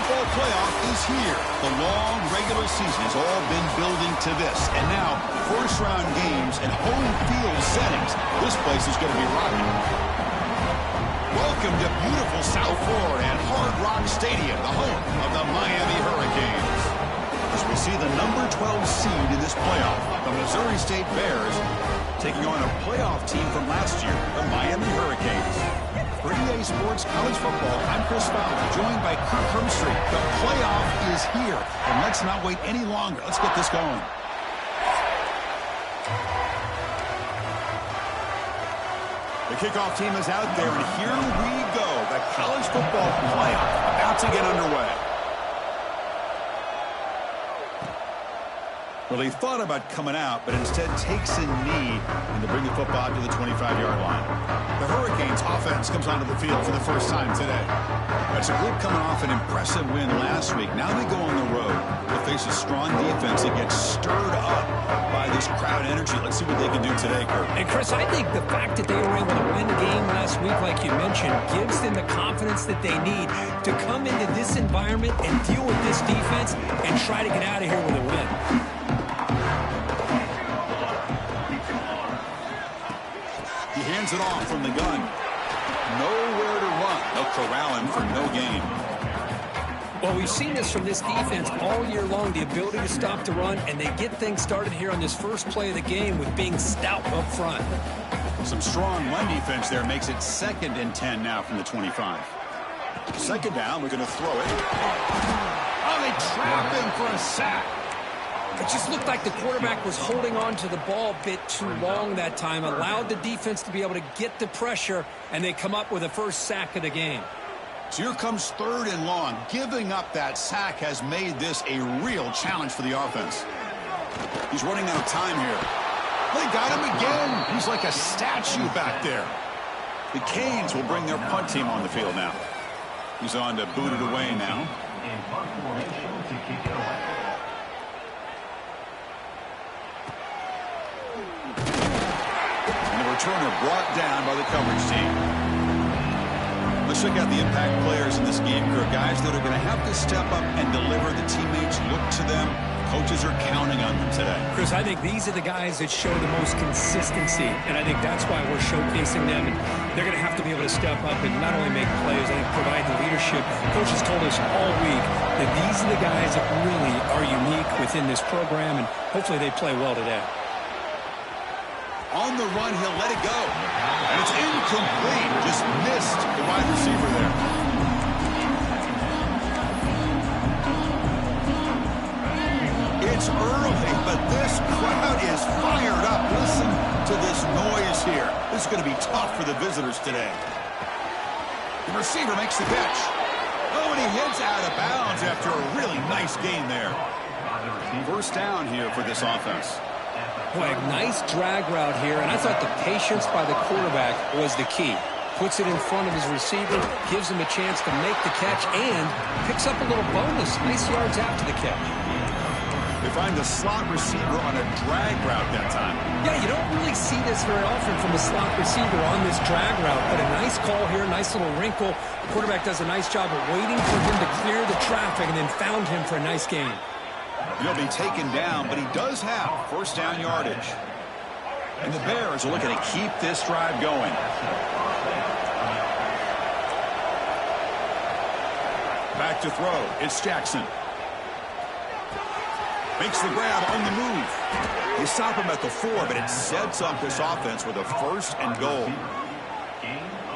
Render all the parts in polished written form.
football playoff is here. The long regular season has all been building to this. And now, first-round games and home field settings. This place is going to be rocking. Welcome to beautiful South Florida and Hard Rock Stadium, the home of the Miami Hurricanes. As we see the number 12 seed in this playoff, the Missouri State Bears taking on a playoff team from last year, the Miami Hurricanes. For EA Sports College Football, I'm Chris Fowler, joined by Kirk Herbstreit. The playoff is here, and let's not wait any longer. Let's get this going. The kickoff team is out there, and here we go. The college football playoff about to get underway. Well, he thought about coming out, but instead takes a knee and to bring the football to the 25-yard line. The Hurricanes offense comes onto the field for the first time today. That's a group coming off an impressive win last week. Now they go on the road to face a strong defense that gets stirred up by this crowd energy. Let's see what they can do today, Kurt. And Chris, I think the fact that they were able to win the game last week, like you mentioned, gives them the confidence that they need to come into this environment and deal with this defense and try to get out of here with a win. He hands it off from the gun. Nowhere to run. They'll corral him for no gain. Well, we've seen this from this defense all year long, the ability to stop the run, and they get things started here on this first play of the game with being stout up front. Some strong run defense there makes it 2nd and 10 now from the 25. Second down, we're going to throw it. Oh, they trap him for a sack. It just looked like the quarterback was holding on to the ball a bit too long that time, allowed the defense to be able to get the pressure, and they come up with a first sack of the game. So here comes 3rd and long. Giving up that sack has made this a real challenge for the offense. He's running out of time here. They got him again. He's like a statue back there. The Canes will bring their punt team on the field now. He's on to boot it away now. Returner brought down by the coverage team. Let's check out the impact players in this game, Kirk. Guys that are going to have to step up and deliver. The teammates look to them. Coaches are counting on them today. Chris, I think these are the guys that show the most consistency, and I think that's why we're showcasing them. And they're going to have to be able to step up and not only make plays, I think provide the leadership. Coaches told us all week that these are the guys that really are unique within this program, and hopefully they play well today. On the run, he'll let it go. And it's incomplete. Just missed the wide receiver there. It's early, but this crowd is fired up. Listen to this noise here. This is going to be tough for the visitors today. The receiver makes the catch. Oh, and he heads out of bounds after a really nice gain there. First down here for this offense. Boy, a nice drag route here, and I thought the patience by the quarterback was the key. Puts it in front of his receiver, gives him a chance to make the catch, and picks up a little bonus. Nice yards after the catch. They find the slot receiver on a drag route that time. Yeah, you don't really see this very often from a slot receiver on this drag route, but a nice call here, nice little wrinkle. The quarterback does a nice job of waiting for him to clear the traffic and then found him for a nice gain. He'll be taken down, but he does have first down yardage. And the Bears are looking to keep this drive going. Back to throw. It's Jackson. Makes the grab on the move. You stop him at the 4, but it sets up this offense with a 1st and goal.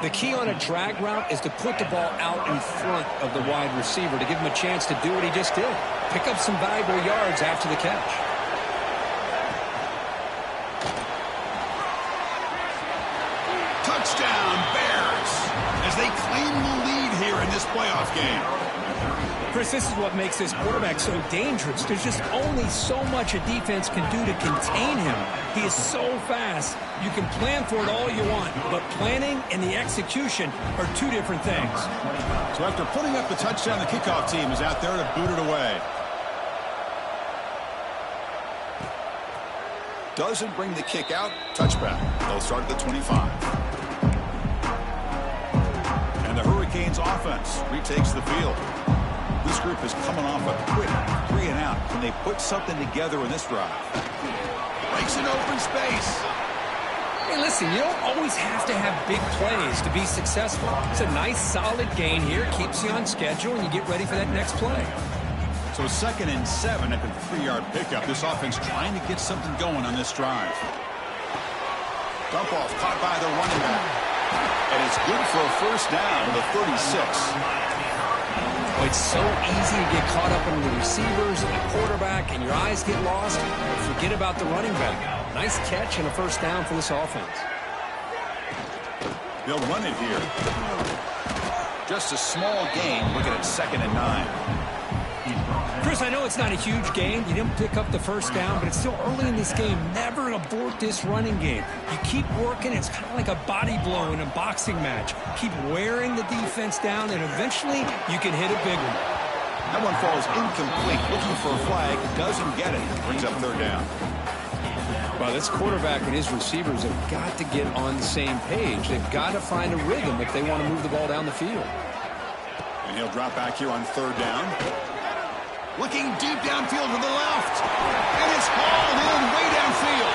The key on a drag route is to put the ball out in front of the wide receiver to give him a chance to do what he just did. Pick up some valuable yards after the catch. Touchdown, Bears, as they claim the lead here in this playoff game. Chris, this is what makes this quarterback so dangerous. There's just only so much a defense can do to contain him. He is so fast. You can plan for it all you want, but planning and the execution are two different things. So after putting up the touchdown, the kickoff team is out there to boot it away. Doesn't bring the kick out. Touchback. They'll start at the 25. And the Hurricanes offense retakes the field. This group is coming off a quick 3 and out. Can they put something together in this drive? Breaks an open space. Hey, listen, you don't always have to have big plays to be successful. It's a nice, solid gain here. Keeps you on schedule, and you get ready for that next play. So 2nd and 7 after the 3-yard pickup. This offense trying to get something going on this drive. Dump off caught by the running back. And it's good for a first down to the 36. Oh, it's so easy to get caught up in the receivers and the quarterback, and your eyes get lost. Forget about the running back. Nice catch and a first down for this offense. They'll run it here. Just a small gain. Looking at 2nd and 9. Chris, I know it's not a huge gain. You didn't pick up the first down, but it's still early in this game. Never abort this running game. You keep working. It's kind of like a body blow in a boxing match. Keep wearing the defense down, and eventually you can hit a big one. That one falls incomplete. Looking for a flag. Doesn't get it. Brings up 3rd down. Well, this quarterback and his receivers have got to get on the same page. They've got to find a rhythm if they want to move the ball down the field. And he'll drop back here on 3rd down. Looking deep downfield to the left. And it's hauled in way downfield.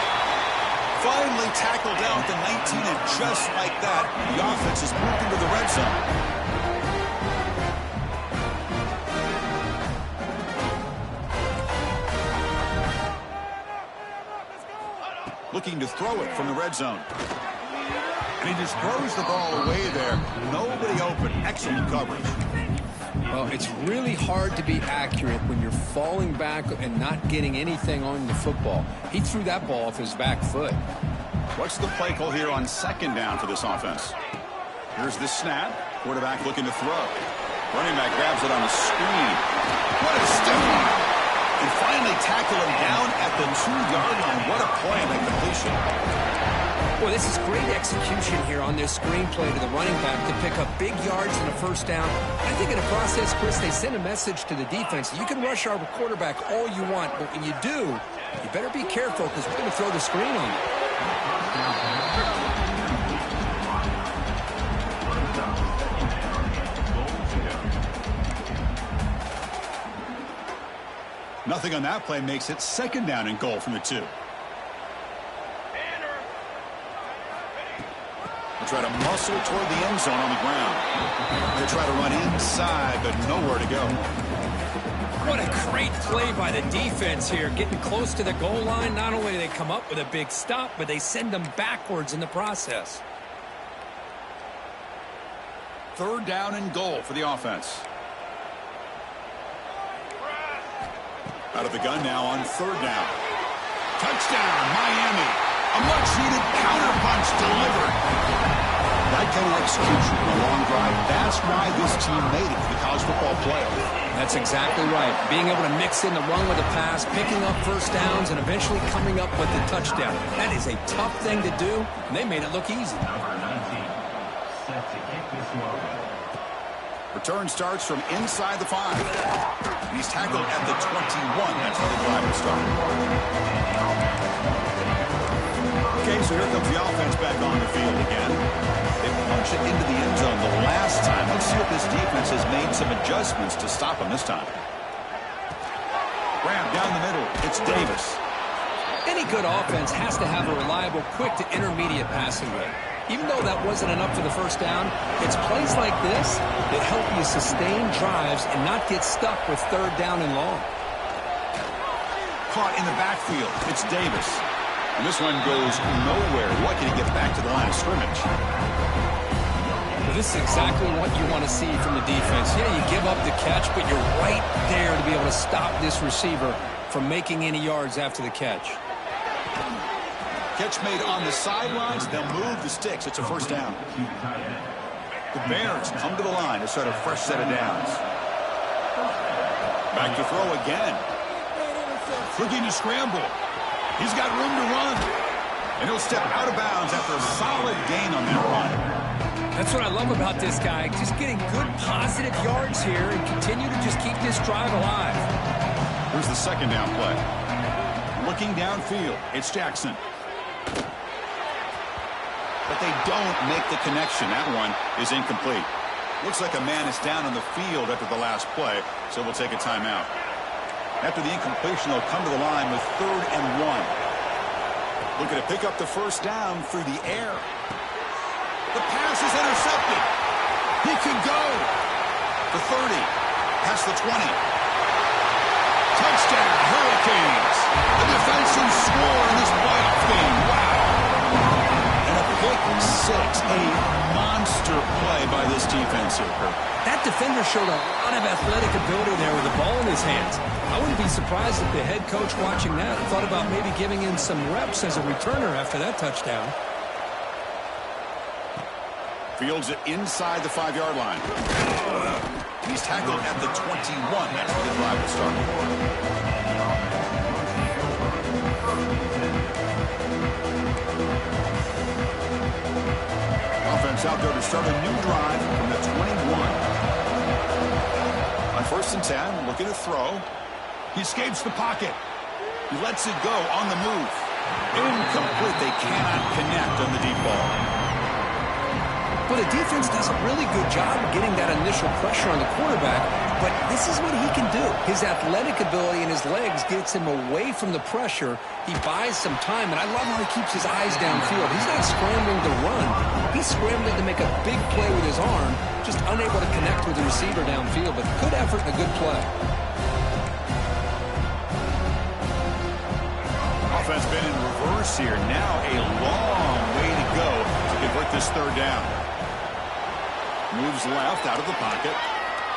Finally tackled down at the 19, and just like that, the offense is moved into the red zone. Looking to throw it from the red zone. And he just throws the ball away there. Nobody open. Excellent coverage. Well, it's really hard to be accurate when you're falling back and not getting anything on the football. He threw that ball off his back foot. What's the play call here on 2nd down for this offense? Here's the snap. Quarterback looking to throw. Running back grabs it on the screen. What a stiff one. And finally tackle him down at the 2-yard line. What a play on that completion. Boy, this is great execution here on this screenplay to the running back to pick up big yards and a first down. I think in the process, Chris, they send a message to the defense. You can rush our quarterback all you want, but when you do, you better be careful because we're going to throw the screen on you. Nothing on that play makes it 2nd down and goal from the 2. Try to muscle toward the end zone on the ground. They try to run inside, but nowhere to go. What a great play by the defense here. Getting close to the goal line, not only do they come up with a big stop, but they send them backwards in the process. 3rd down and goal for the offense. Out of the gun now on 3rd down. Touchdown, Miami. A much-needed counter-punch delivered. That kind of execution on a long drive, that's why this team made it to the college football playoff. That's exactly right. Being able to mix in the run with the pass, picking up first downs, and eventually coming up with the touchdown. That is a tough thing to do, and they made it look easy. Return starts from inside the 5. He's tackled at the 21. That's how the drive will start. Okay, so here comes the offense back on the field again. They punch it into the end zone the last time. Let's see if this defense has made some adjustments to stop him this time. Grab down the middle. It's Davis. Any good offense has to have a reliable, quick to intermediate passing rate. Even though that wasn't enough for the first down, it's plays like this that help you sustain drives and not get stuck with 3rd down and long. Caught in the backfield. It's Davis. And this one goes nowhere. Lucky to get back to the line of scrimmage. Well, this is exactly what you want to see from the defense. Yeah, you give up the catch, but you're right there to be able to stop this receiver from making any yards after the catch. Catch made on the sidelines. They'll move the sticks. It's a first down. The Bears come to the line to start a fresh set of downs. Back to throw again. Looking to scramble. He's got room to run. And he'll step out of bounds after a solid gain on that run. That's what I love about this guy. Just getting good, positive yards here and continue to just keep this drive alive. Here's the 2nd down play. Looking downfield. It's Jackson. But they don't make the connection. That one is incomplete. Looks like a man is down on the field after the last play, so we'll take a timeout. After the incompletion, they'll come to the line with 3rd and 1. Looking to pick up the first down through the air. The pass is intercepted. He could go. The 30, past the 20. Touchdown, Hurricanes. The defensive score in this playoff game. Wow. And a pick six, a monster play by this defense here, Kirk. That defender showed a lot of athletic ability there with the ball in his hands. I wouldn't be surprised if the head coach watching that thought about maybe giving in some reps as a returner after that touchdown. Fields it inside the 5-yard line. He's tackled at the 21. That's where the drive will start. Offense out there to start a new drive from the 21. On 1st and 10, looking to throw. He escapes the pocket. He lets it go on the move. Incomplete. They cannot connect on the deep ball. Well, the defense does a really good job of getting that initial pressure on the quarterback, but this is what he can do. His athletic ability and his legs gets him away from the pressure. He buys some time, and I love how he keeps his eyes downfield. He's not scrambling to run. He's scrambling to make a big play with his arm, just unable to connect with the receiver downfield, but good effort and a good play. Offense been in reverse here. Now a long way to go to convert this 3rd down. Moves left out of the pocket.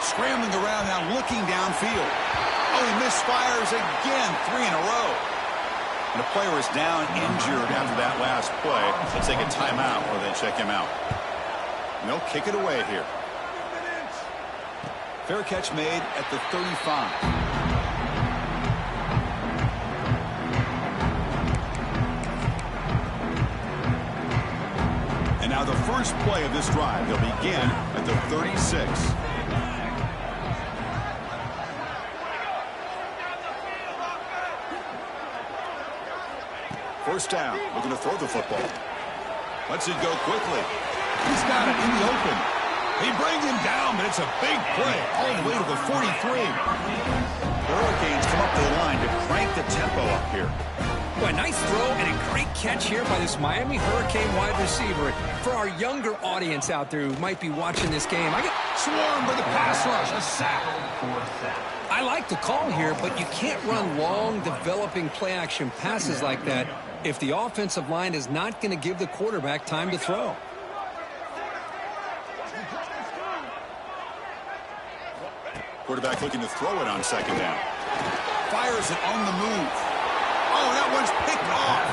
Scrambling around now, looking downfield. Oh, he misfires again. 3 in a row. And a player is down injured after that last play. They'll take a timeout or they check him out. And they'll kick it away here. Fair catch made at the 35. Now the first play of this drive, they'll begin at the 36. First down, looking to throw the football. Lets it go quickly. He's got it in the open. They bring him down, but it's a big play all the way to the 43. The Hurricanes come up to the line to crank the tempo up here. Boy, nice throw and a great catch here by this Miami Hurricane wide receiver. For our younger audience out there who might be watching this game, I get swarmed by the pass rush, a sack. I like the call here, but you can't run long, developing play-action passes like that if the offensive line is not going to give the quarterback time to throw. Quarterback looking to throw it on 2nd down. Fires it on the move. Oh, that one's picked off.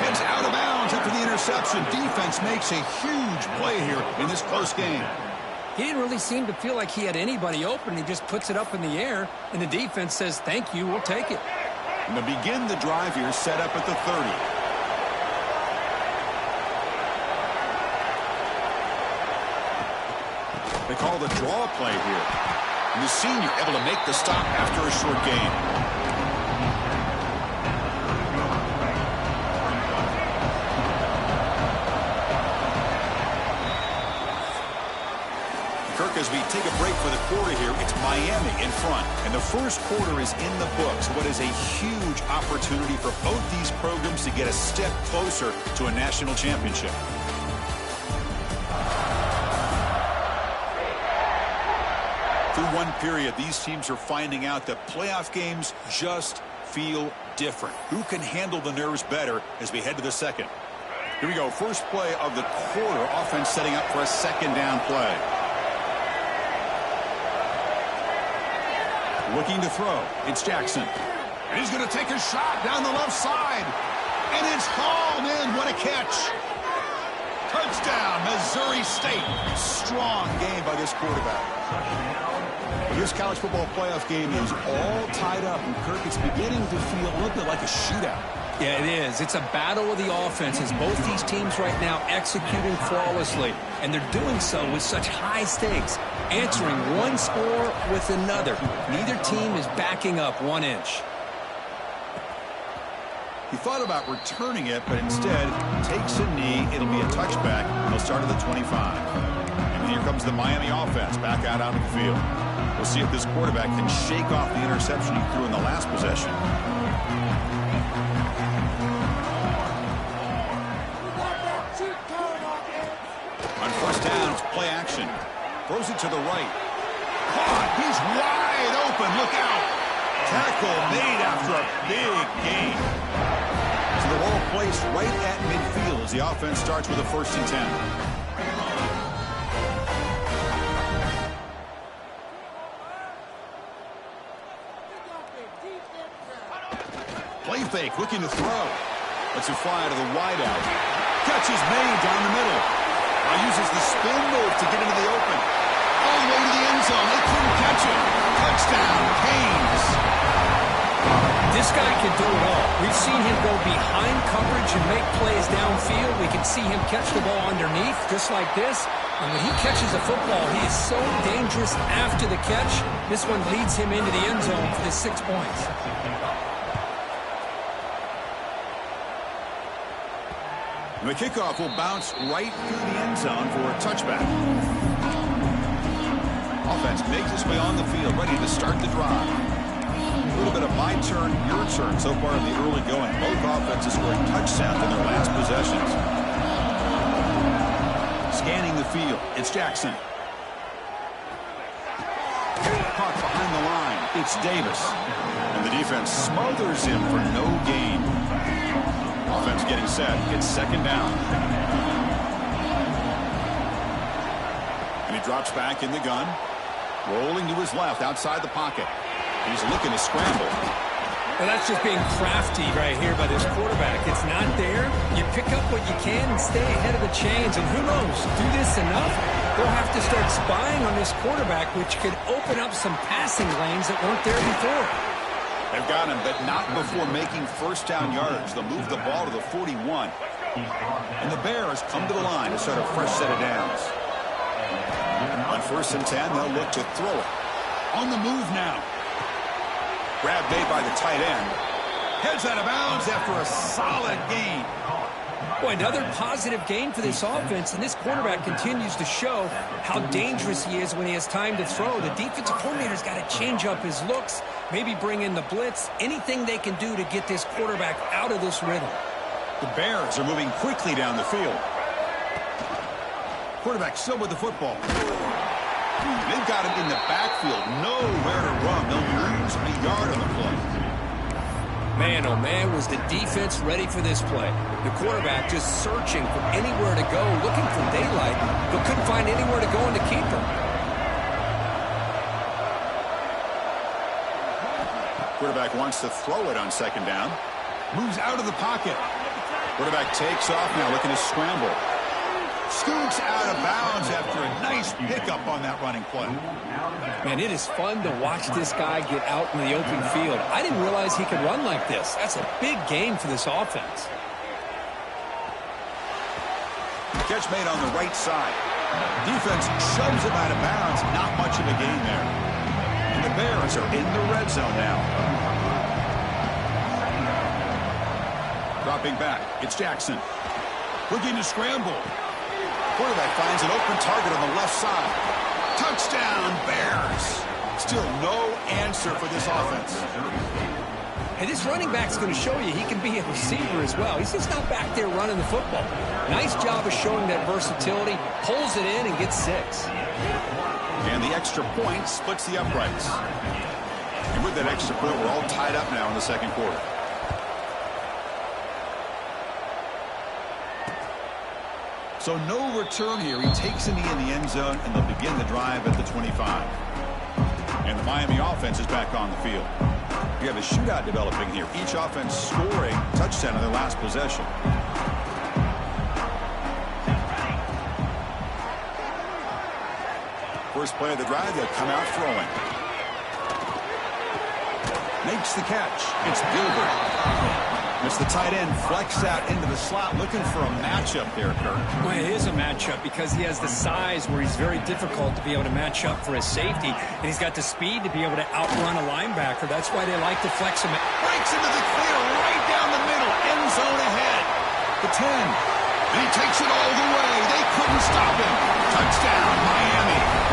Heads out of bounds after the interception. Defense makes a huge play here in this close game. He didn't really seem to feel like he had anybody open. He just puts it up in the air, and the defense says, thank you, we'll take it. And to begin the drive here, set up at the 30. They call the draw play here. And the senior able to make the stop after a short gain. As we take a break for the quarter here, it's Miami in front. And the first quarter is in the books. What is a huge opportunity for both these programs to get a step closer to a national championship. Through one period, these teams are finding out that playoff games just feel different. Who can handle the nerves better as we head to the second? Here we go. First play of the quarter. Offense setting up for a 2nd down play. Looking to throw. It's Jackson. And he's going to take a shot down the left side. And it's hauled in. What a catch. Touchdown, Missouri State. Strong game by this quarterback. This college football playoff game is all tied up. And Kirk, it's beginning to feel a little bit like a shootout. Yeah, it is. It's a battle of the offenses. Both these teams right now executing flawlessly, and they're doing so with such high stakes, answering one score with another. Neither team is backing up 1 inch. He thought about returning it, but instead takes a knee. It'll be a touchback. He'll start at the 25. And And here comes the Miami offense back out onto the field. We'll see if this quarterback can shake off the interception he threw in the last possession. On first down, it's play action. Throws it to the right. Caught. He's wide open. Look out. Tackle made after a big gain. So the ball placed right at midfield as the offense starts with a 1st and 10. Play fake, looking to throw. Lets it fly to the wideout. Catch is made down the middle. Now uses the spin move to get into the open. All the way to the end zone. They couldn't catch it. Touchdown, Canes. This guy can do it all. We've seen him go behind coverage and make plays downfield. We can see him catch the ball underneath, just like this. And when he catches a football, he is so dangerous after the catch. This one leads him into the end zone for the 6 points. The kickoff will bounce right through the end zone for a touchback. Offense makes its way on the field, ready to start the drive. A little bit of my turn, your turn so far in the early going. Both offenses scoring touchdowns in their last possessions. Scanning the field, it's Jackson. Caught behind the line, it's Davis. And the defense smothers him for no gain. Offense getting set. It's 2nd down. And he drops back in the gun. Rolling to his left outside the pocket. He's looking to scramble. Well, that's just being crafty right here by this quarterback. It's not there. You pick up what you can and stay ahead of the chains. And who knows, do this enough, they'll have to start spying on this quarterback, which could open up some passing lanes that weren't there before. They've got him, but not before making 1st down yards. They'll move the ball to the 41. And the Bears come to the line to start a fresh set of downs. On 1st and 10, they'll look to throw it. On the move now. Grab made by the tight end. Heads out of bounds after a solid gain. Boy, another positive gain for this offense, and this quarterback continues to show how dangerous he is when he has time to throw. The defensive coordinator's got to change up his looks, maybe bring in the blitz, anything they can do to get this quarterback out of this rhythm. The Bears are moving quickly down the field. Quarterback still with the football. They've got him in the backfield, nowhere to run. They'll lose a yard on the play. Man, oh man, was the defense ready for this play. The quarterback just searching for anywhere to go, looking for daylight, but couldn't find anywhere to go in the keeper. Quarterback wants to throw it on 2nd down. Moves out of the pocket. Quarterback takes off now, looking to scramble. Scoots out of bounds after a nice pickup on that running play. Man, it is fun to watch this guy get out in the open field. I didn't realize he could run like this. That's a big game for this offense. Catch made on the right side. Defense shoves him out of bounds. Not much of a gain there. And the Bears are in the red zone now. Dropping back, it's Jackson. Looking to scramble. Quarterback finds an open target on the left side. Touchdown, Bears. Still no answer for this offense. Hey, this running back's going to show you he can be a receiver as well. He's just not back there running the football. Nice job of showing that versatility. Pulls it in and gets 6. And the extra point splits the uprights. And with that extra point, we're all tied up now in the 2nd quarter. So no return here. He takes a knee in the end zone, and they'll begin the drive at the 25. And the Miami offense is back on the field. We have a shootout developing here. Each offense scoring a touchdown in their last possession. First play of the drive, they'll come out throwing. Makes the catch. It's Gilbert. It's the tight end flexed out into the slot, looking for a matchup there, Kirk. Well, it is a matchup because he has the size where he's very difficult to be able to match up for his safety, and he's got the speed to be able to outrun a linebacker. That's why they like to flex him. Breaks into the clear right down the middle, end zone ahead. The 10. And he takes it all the way. They couldn't stop him. Touchdown, Miami.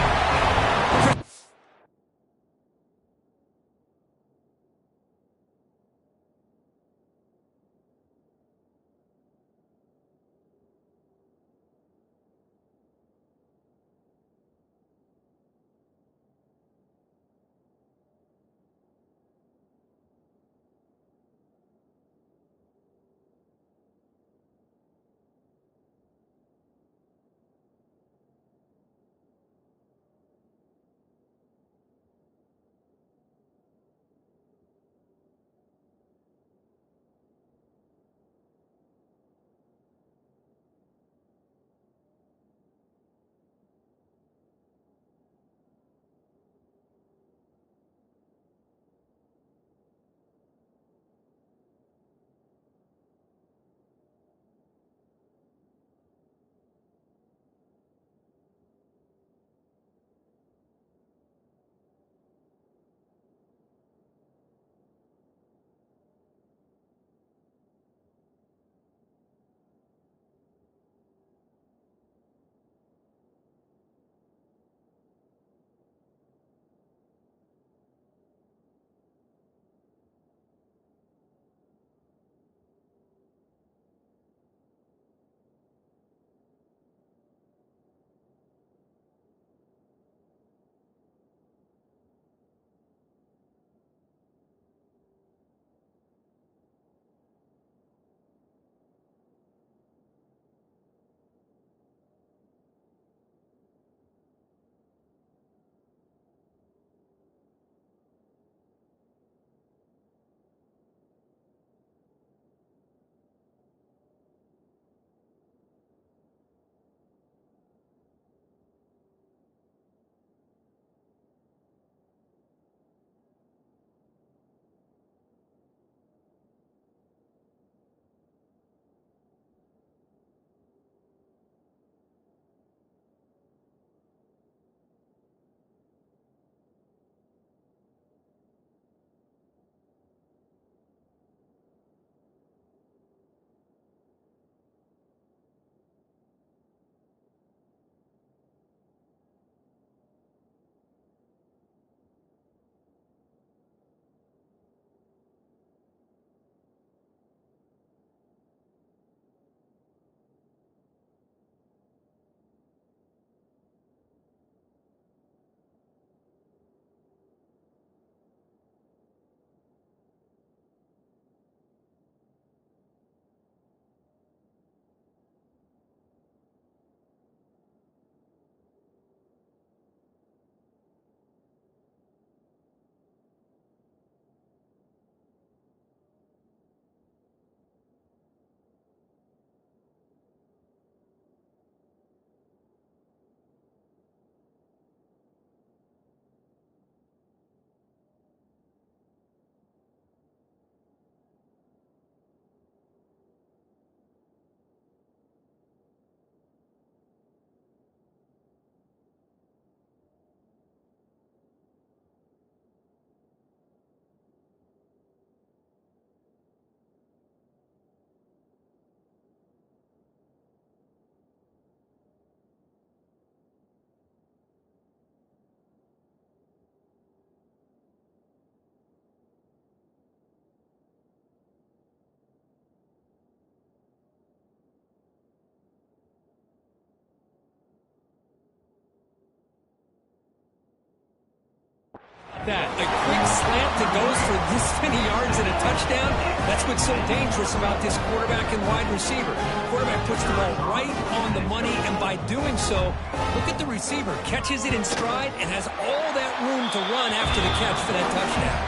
That a quick slant that goes for this many yards and a touchdown. That's what's so dangerous about this quarterback and wide receiver. Quarterback puts the ball right on the money, and by doing so, look at the receiver. Catches it in stride and has all that room to run after the catch for that touchdown.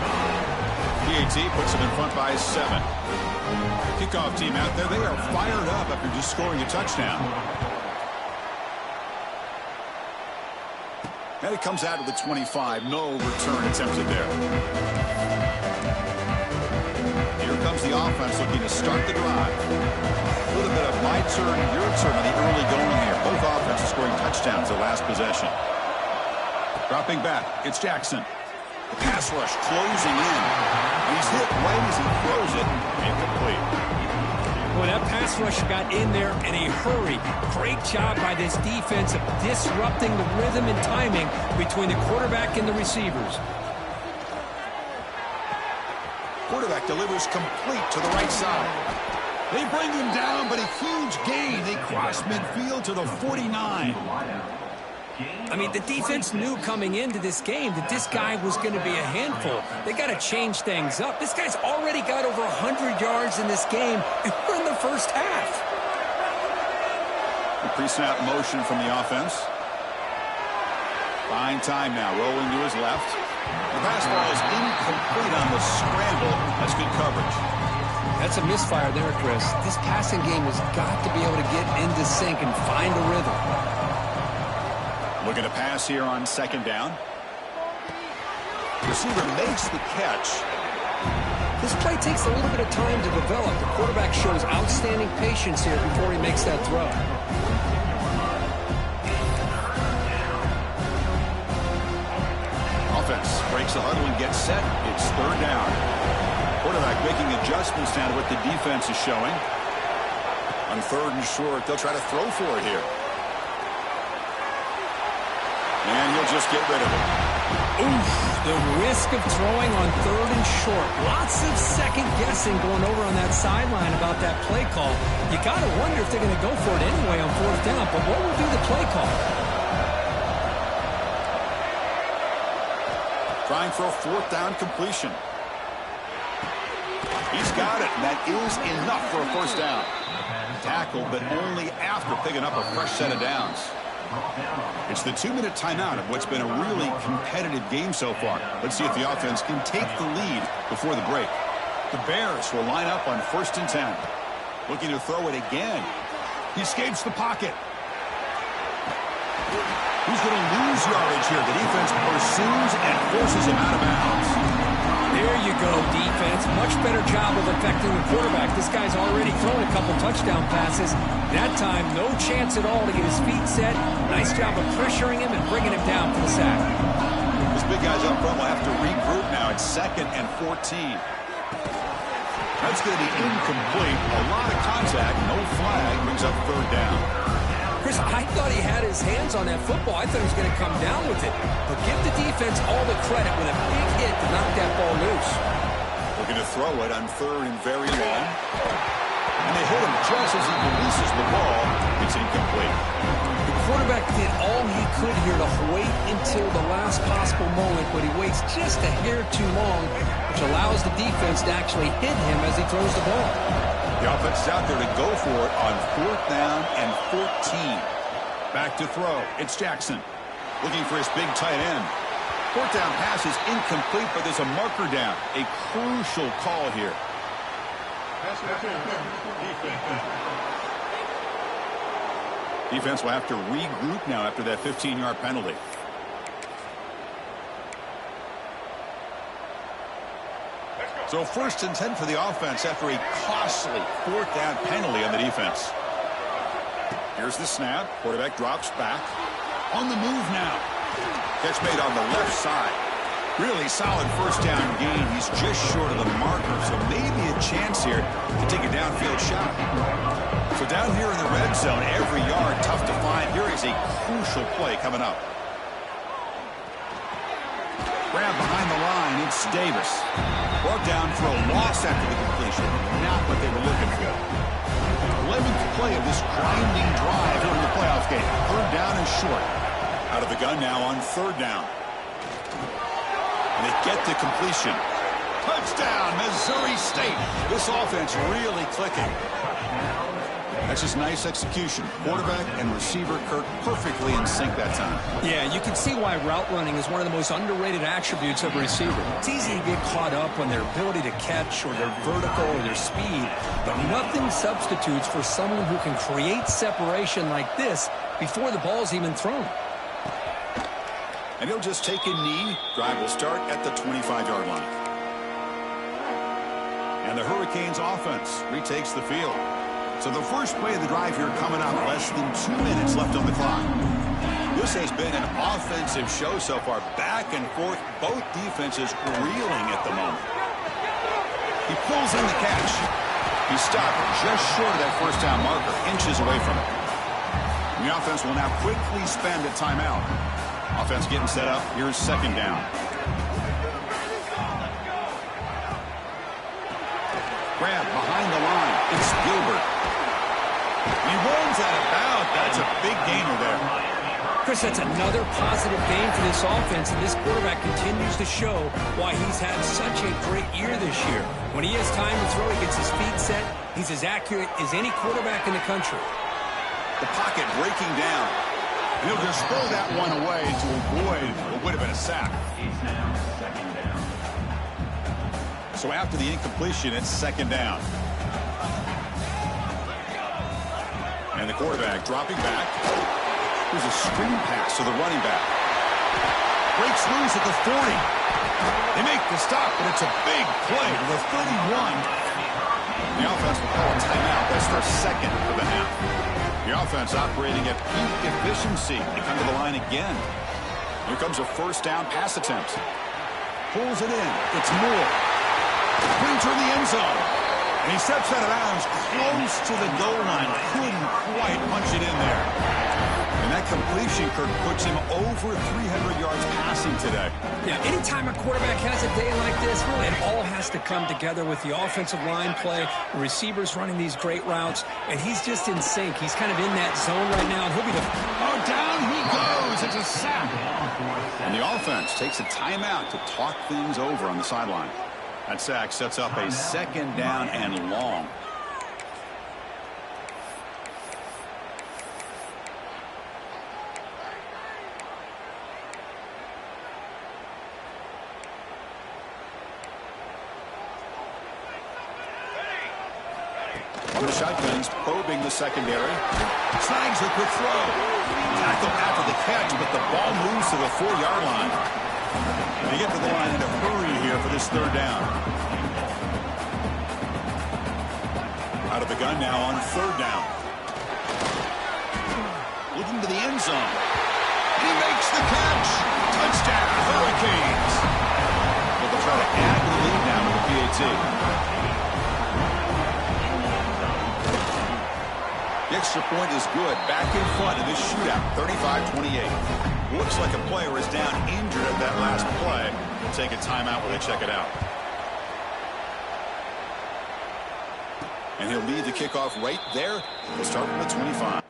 PAT puts them in front by 7. Kickoff team out there, they are fired up after just scoring a touchdown. And it comes out of the 25. No return attempted there. Here comes the offense looking to start the drive. A little bit of my turn, your turn on the early going here. Both offenses scoring touchdowns the last possession. Dropping back, it's Jackson. The pass rush closing in. He's hit right as he throws it. Incomplete. Well, that pass rush got in there in a hurry. Great job by this defense of disrupting the rhythm and timing between the quarterback and the receivers. Quarterback delivers complete to the right side. They bring him down, but a huge gain. They cross midfield to the 49. I mean, the defense knew coming into this game that this guy was going to be a handful. They got to change things up. This guy's already got over 100 yards in this game, and we're in the first half. The pre-snap motion from the offense. Buying time now, rolling to his left. The pass ball is incomplete on the scramble. That's good coverage. That's a misfire there, Chris. This passing game has got to be able to get into sync and find a rhythm. Looking to pass here on second down. Receiver makes the catch. This play takes a little bit of time to develop. The quarterback shows outstanding patience here before he makes that throw. Offense breaks the huddle and gets set. It's third down. Quarterback making adjustments now to what the defense is showing. On third and short, they'll try to throw for it here. And he'll just get rid of it. Oof, the risk of throwing on third and short. Lots of second guessing going over on that sideline about that play call. You got to wonder if they're going to go for it anyway on fourth down, but what will be the play call? Trying for a fourth down completion. He's got it, and that is enough for a first down. Tackled, but only after picking up a fresh set of downs. It's the 2-minute timeout of what's been a really competitive game so far. Let's see if the offense can take the lead before the break. The Bears will line up on 1st and 10. Looking to throw it again. He escapes the pocket. He's going to lose yardage here. The defense pursues and forces him out of bounds. There you go, defense. Much better job of affecting the quarterback. This guy's already thrown a couple touchdown passes. That time, no chance at all to get his feet set. Nice job of pressuring him and bringing him down for the sack. This big guy's up front will have to regroup now. It's 2nd and 14. That's going to be incomplete. A lot of contact. No flag. Brings up third down. Chris, I thought he had his hands on that football. I thought he was going to come down with it. But give the defense all the credit with a big hit to knock that ball loose. Looking to throw it on third and very long. And they hit him just as he releases the ball. It's incomplete. The quarterback did all he could here to wait until the last possible moment, but he waits just a hair too long, which allows the defense to actually hit him as he throws the ball. The offense is out there to go for it on 4th down and 14. Back to throw. It's Jackson. Looking for his big tight end. 4th down pass is incomplete, but there's a marker down. A crucial call here. Defense will have to regroup now after that 15-yard penalty. So 1st and 10 for the offense after a costly 4th down penalty on the defense. Here's the snap. Quarterback drops back. On the move now. Catch made on the left side. Really solid first down gain. He's just short of the marker, so maybe a chance here to take a downfield shot. So down here in the red zone, every yard tough to find. Here is a crucial play coming up. Grab behind the line. It's Davis. Brought down for a loss after the completion. Not what they were looking for. 11th play of this grinding drive here in the playoff game. 3rd down and short. Out of the gun now on 3rd down. And they get the completion. Touchdown, Missouri State. This offense really clicking. That's just nice execution. Quarterback and receiver Kirk perfectly in sync that time. Yeah, you can see why route running is one of the most underrated attributes of a receiver. It's easy to get caught up on their ability to catch or their vertical or their speed, but nothing substitutes for someone who can create separation like this before the ball's even thrown. And he'll just take a knee. Drive will start at the 25-yard line. And the Hurricanes offense retakes the field. So the first play of the drive here coming up, less than 2 minutes left on the clock. This has been an offensive show so far. Back and forth, both defenses reeling at the moment. He pulls in the catch. He stopped just short of that first down marker, inches away from it. The offense will now quickly spend a timeout. Offense getting set up. Here's second down. Grab behind the line. It's Gilbert. He rolls out of bounds. That's a big gainer there. Chris, that's another positive game for this offense, and this quarterback continues to show why he's had such a great year this year. When he has time to throw, he gets his feet set. He's as accurate as any quarterback in the country. The pocket breaking down. And he'll just throw that one away to avoid what would have been a sack. Second down. So after the incompletion, it's second down. And the quarterback dropping back. Here's a screen pass to the running back. Breaks loose at the 40. They make the stop, but it's a big play to the 31. The offense will call a timeout. That's their second of the half. The offense operating at peak efficiency. They come to the line again. Here comes a first down pass attempt. Pulls it in. It's Moore. Brings her in the end zone. And he steps out of bounds close to the goal line. Couldn't quite punch it in there. And that completion, Kirk, puts him over 300 yards passing today. Yeah, anytime a quarterback has a day like this, really it all has to come together with the offensive line play, the receivers running these great routes, and he's just in sync. He's kind of in that zone right now, and he'll be the... Oh, down he goes. It's a sack. And the offense takes a timeout to talk things over on the sideline. That sack sets up a second down and long. The shotguns probing the secondary. Snags a quick throw. Tackle after the catch, but the ball moves to the 4-yard line. They get to the line in a hurry here for this third down. Out of the gun now on third down. Looking to the end zone. He makes the catch. Touchdown, Hurricanes. Well, they'll try to add to the lead now with the PAT. The extra point is good. Back in front of this shootout, 35-28. Looks like a player is down injured at that last play. We'll take a timeout while they check it out. And he'll lead the kickoff right there. He'll start from the 25.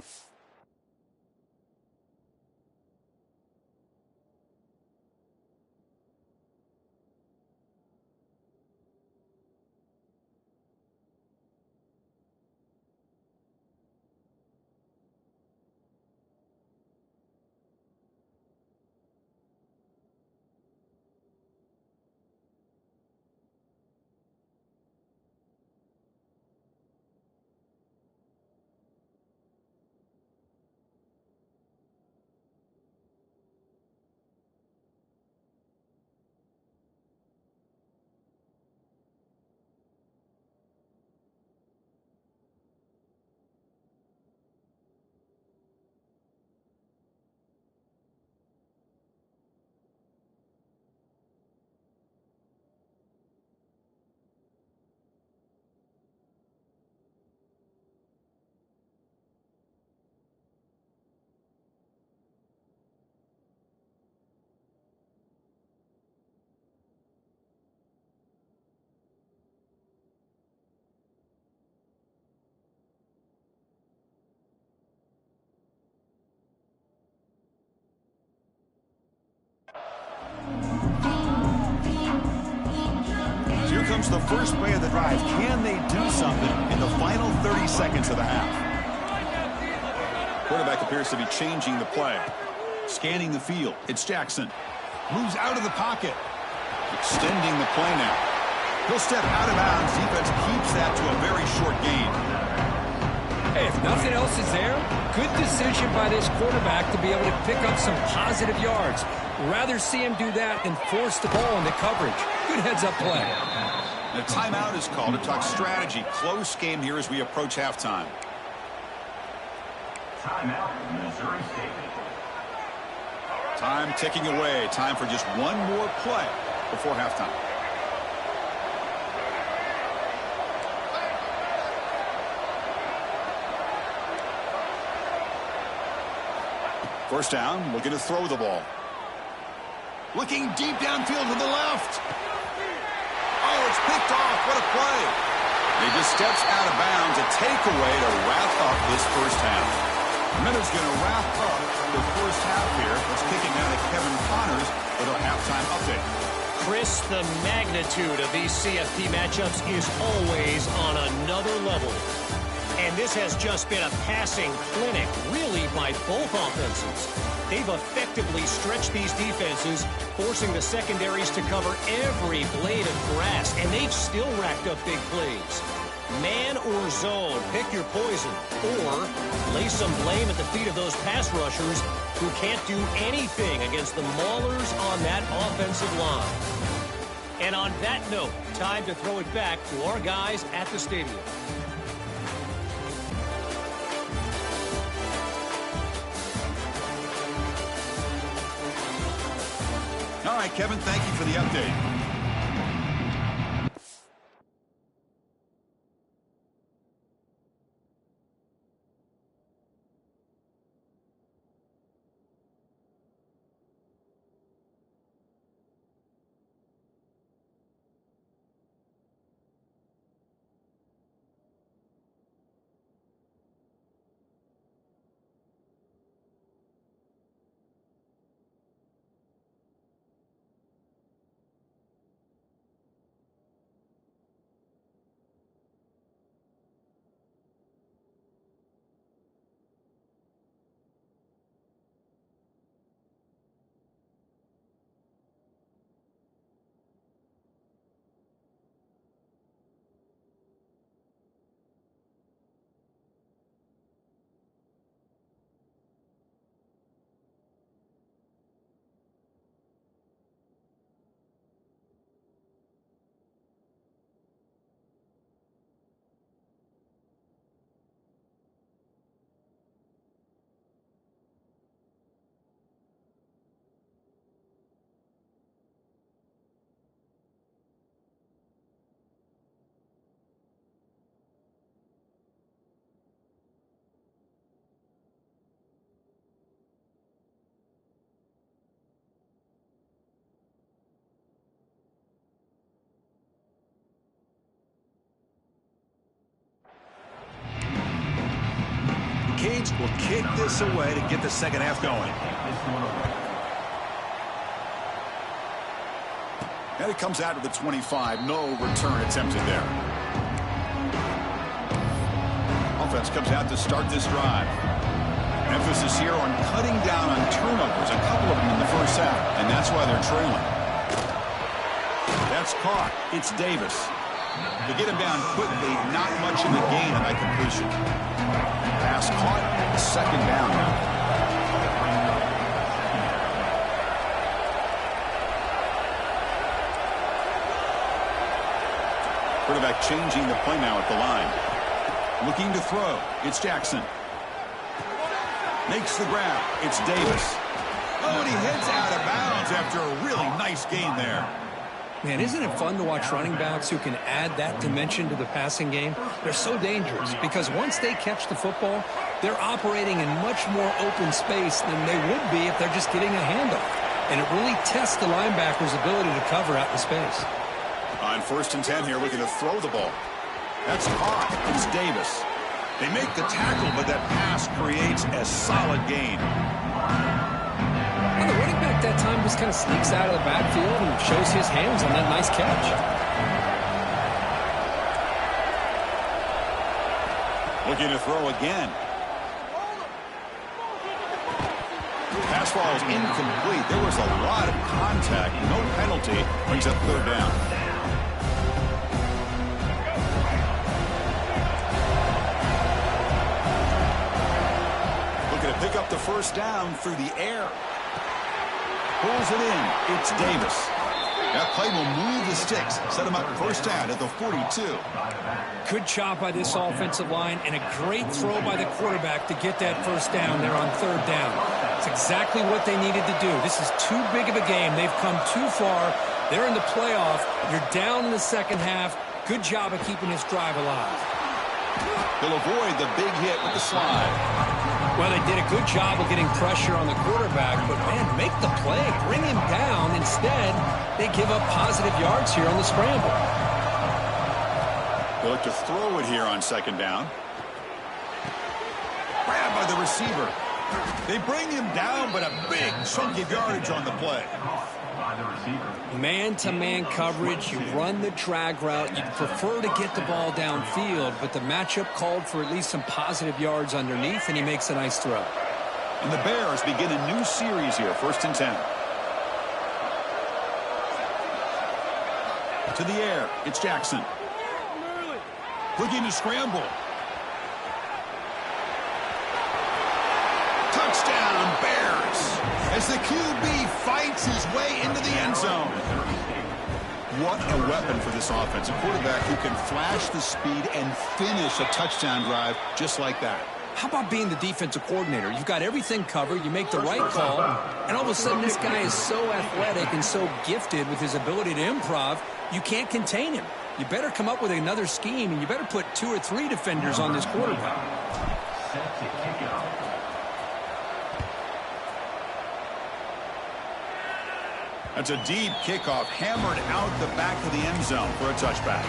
Here comes the first play of the drive. Can they do something in the final 30 seconds of the half? Quarterback appears to be changing the play. Scanning the field. It's Jackson. Moves out of the pocket. Extending the play now. He'll step out of bounds. Defense keeps that to a very short gain. Hey, if nothing else is there, good decision by this quarterback to be able to pick up some positive yards. Rather see him do that than force the ball into coverage. Good heads-up play. The timeout is called to talk strategy. Close game here as we approach halftime. Timeout, Missouri State. Time ticking away. Time for just one more play before halftime. First down, looking to throw the ball. Looking deep downfield to the left. Oh, it's picked off. What a play. He just steps out of bounds. A takeaway to wrap up this first half. Minutes going to wrap up the first half here. It's kicking out of Kevin Connors with our halftime update. Chris, the magnitude of these CFP matchups is always on another level. And this has just been a passing clinic, really, by both offenses. They've effectively stretched these defenses, forcing the secondaries to cover every blade of grass, and they've still racked up big plays. Man or zone, pick your poison, or lay some blame at the feet of those pass rushers who can't do anything against the maulers on that offensive line. And on that note, time to throw it back to our guys at the stadium. All right, Kevin, thank you for the update. Canes will kick this away to get the second half going. And it comes out to the 25. No return attempted there. Offense comes out to start this drive. Emphasis here on cutting down on turnovers. A couple of them in the first half, and that's why they're trailing. That's caught. It's Davis. To get him down quickly, not much in the gain on that completion. Pass caught, second down now. Quarterback changing the play now at the line. Looking to throw. It's Jackson. Makes the grab. It's Davis. Oh, and he heads out of bounds after a really nice gain there. Man, isn't it fun to watch running backs who can add that dimension to the passing game? They're so dangerous because once they catch the football, they're operating in much more open space than they would be if they're just getting a handoff. And it really tests the linebacker's ability to cover out the space. On 1st and 10 here, looking to throw the ball. That's caught. It's Davis. They make the tackle, but that pass creates a solid gain. Well, the running back that time just kind of sneaks out of the backfield and shows his hands on that nice catch. Looking to throw again. Pass ball is incomplete. There was a lot of contact. No penalty. Brings up 3rd down. Looking to pick up the 1st down through the air. Pulls it in. It's Davis. That play will move the sticks. Set him up 1st down at the 42. Good job by this offensive line and a great throw by the quarterback to get that 1st down there on 3rd down. It's exactly what they needed to do. This is too big of a game. They've come too far. They're in the playoff. You're down in the second half. Good job of keeping this drive alive. He'll avoid the big hit with the slide. Well, they did a good job of getting pressure on the quarterback, but, man, make the play. Bring him down. Instead, they give up positive yards here on the scramble. They look to throw it here on second down. Grabbed by the receiver. They bring him down, but a big chunk of yardage on the play. Man-to-man coverage, you run the drag route. You'd prefer to get the ball downfield, but the matchup called for at least some positive yards underneath, and he makes a nice throw. And the Bears begin a new series here, 1st and 10. To the air, it's Jackson. Looking to scramble. Touchdown, Bears, as the QB fights his way into the end zone. What a weapon for this offense. A quarterback who can flash the speed and finish a touchdown drive just like that. How about being the defensive coordinator? You've got everything covered, you make the right call, and all of a sudden this guy is so athletic and so gifted with his ability to improv, you can't contain him. You better come up with another scheme, and you better put 2 or 3 defenders on this quarterback. That's a deep kickoff, hammered out the back of the end zone for a touchback.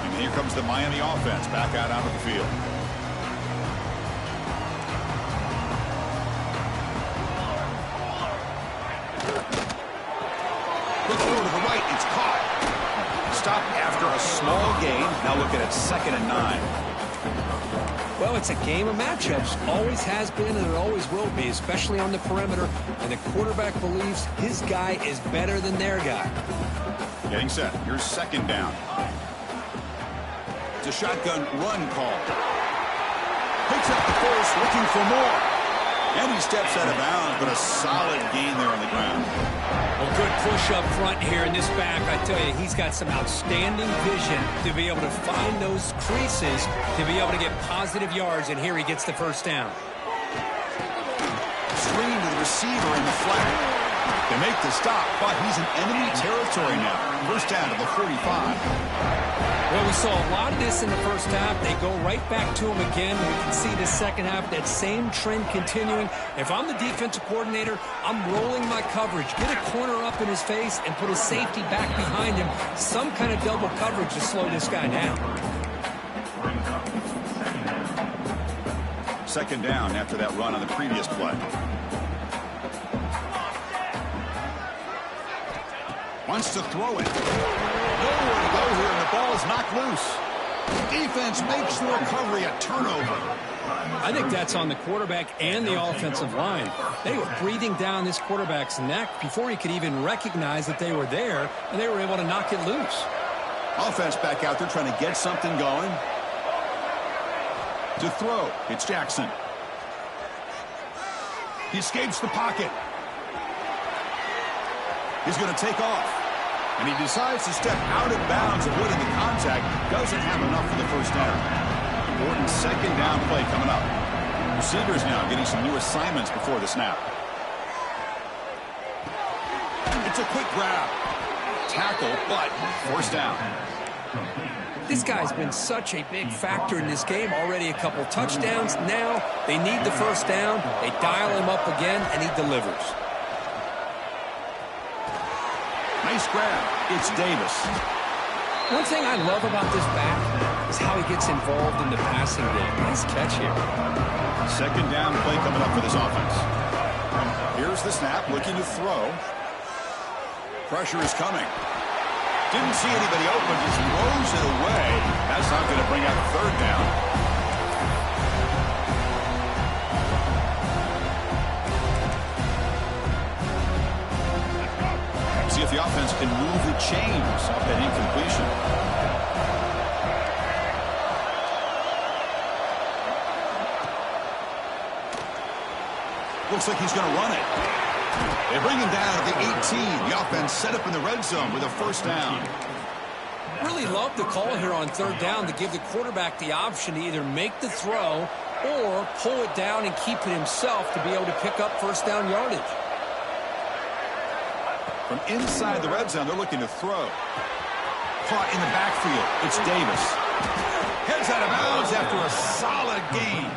And here comes the Miami offense back out onto the field. Look over to the right, it's caught. Stopped after a small gain. Now looking at 2nd and 9. Well, it's a game of matchups. Always has been and it always will be, especially on the perimeter. And the quarterback believes his guy is better than their guy. Getting set. Here's 2nd down. It's a shotgun run call. Picks up the first, looking for more. And he steps out of bounds, but a solid gain there on the ground. Well, good push up front here in this back. I tell you, he's got some outstanding vision to be able to find those creases, to be able to get positive yards, and here he gets the first down. Screen to the receiver in the flat. They make the stop, but he's in enemy territory now. First down to the 45. Well, we saw a lot of this in the first half. They go right back to him again. We can see the second half, that same trend continuing. If I'm the defensive coordinator, I'm rolling my coverage. Get a corner up in his face and put a safety back behind him. Some kind of double coverage to slow this guy down. 2nd down after that run on the previous play. Wants to throw it. Nowhere to go here, and the ball is knocked loose. Defense makes the recovery a turnover. I think that's on the quarterback and the offensive line. They were breathing down this quarterback's neck before he could even recognize that they were there, and they were able to knock it loose. Offense back out there trying to get something going. To throw, it's Jackson. He escapes the pocket. He's going to take off. And he decides to step out of bounds, avoiding the contact. Doesn't have enough for the first down. Important 2nd down play coming up. Receivers now getting some new assignments before the snap. It's a quick grab. Tackle, but forced down. This guy's been such a big factor in this game. Already a couple touchdowns. Now they need the first down. They dial him up again, and he delivers. Nice grab. It's Davis. One thing I love about this back is how he gets involved in the passing game. Nice catch here. 2nd down play coming up for this offense. Here's the snap, looking to throw. Pressure is coming. Didn't see anybody open, just throws it away. That's not going to bring out a 3rd down. See if the offense can move the chains off that incompletion. Looks like he's going to run it. They bring him down at the 18. The offense set up in the red zone with a first down. Really love the call here on 3rd down to give the quarterback the option to either make the throw or pull it down and keep it himself to be able to pick up first down yardage. From inside the red zone, they're looking to throw. Caught in the backfield. It's Davis. Heads out of bounds after a solid gain.